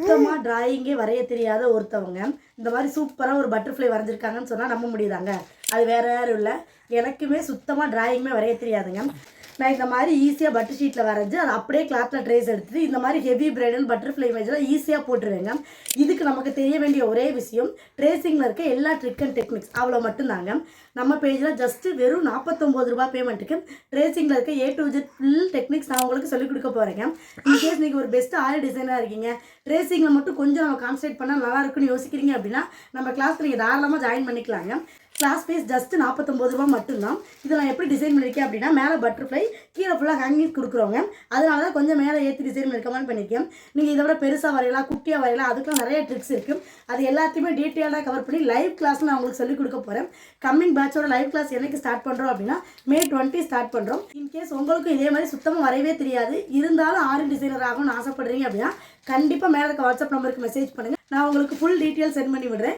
சுத்தமாக டிராயிங்கே வரைய தெரியாத ஒருத்தவங்க இந்த மாதிரி சூப்பராக ஒரு பட்டர்ஃப்ளை வரைஞ்சிருக்காங்கன்னு சொன்னால் நம்ப முடியுதாங்க? அது வேறு யாரும் இல்லை, எனக்குமே சுத்தமாக டிராயிங்குமே வரைய தெரியாதுங்க. நான் இந்த மாதிரி ஈஸியாக பட்டர் ஷீட்டில் வரைஞ்சி அதை அப்படியே கிளாத்தில் ட்ரேஸ் எடுத்துட்டு இந்த மாதிரி ஹெவி பிரைடல் பட்டர்ஃப்ளை இமேஜெலாம் ஈஸியாக போட்டுருவேங்க. இதுக்கு நமக்கு தெரிய வேண்டிய ஒரே விஷயம் ட்ரேசிங்கில் இருக்க எல்லா ட்ரிக் அண்ட் டெக்னிக்ஸ் அவ்வளோ மட்டும்தாங்க. நம்ம பேஜில் ஜஸ்ட்டு வெறும் 49 ரூபா பேமெண்ட்டுக்கு ட்ரேசிங்கில் இருக்க A to Z full techniques நான் உங்களுக்கு சொல்லிக் கொடுக்க போகிறேங்க. இன்கேஸ் நீங்கள் ஒரு பெஸ்ட் ஆரி டிசைனாக இருக்கீங்க, ட்ரேசிங்கில் மட்டும் கொஞ்சம் நம்ம கான்சன்ட்ரேட் பண்ணால் நல்லா இருக்குன்னு யோசிக்கிறீங்க அப்படின்னா நம்ம கிளாஸில் நீங்கள் தாராளமாக ஜாயின் பண்ணிக்கலாங்க. கிளாஸ் ஃபீஸ் ஜஸ்ட் 49 ரூபா மட்டும்தான். இதை நான் எப்படி டிசைன் பண்ணியிருக்கேன் அப்படின்னா, மேலே பட்டர்ஃப்ளை, கீழே ஃபுல்லாக ஹேங்கிங் கொடுக்குறோங்க. அதனால தான் கொஞ்சம் மேலே ஏற்றி டிசைன் ரெக்கமெண்ட் பண்ணியிருக்கேன். நீங்கள் இதை விட பெருசாக வரையலாம், குட்டியாக வரையலாம், அதுக்கெலாம் நிறைய ட்ரிக்ஸ் இருக்குது. அது எல்லாத்தையுமே டீட்டெயிலாக கவர் பண்ணி லைவ் கிளாஸில் நான் உங்களுக்கு சொல்லிக் கொடுக்க போகிறேன். கம்மிங் பேட்சோட லைவ் கிளாஸ் என்னைக்கு ஸ்டார்ட் பண்ணுறோம் அப்படின்னா May 20 ஸ்டார்ட் பண்ணுறோம். இன்கேஸ் உங்களுக்கும் இதே மாதிரி சுத்தமாக வரையவே தெரியாது, இருந்தாலும் ஆரி டிசைனர் ஆகணும்னு ஆசைப்படுறீங்க அப்படின்னா கண்டிப்பாக மேலே இருக்க வாட்ஸ்அப் நம்பருக்கு மெசேஜ் பண்ணுங்கள். நான் உங்களுக்கு ஃபுல் டீட்டெயில் சென்ட் பண்ணி விடுறேன்.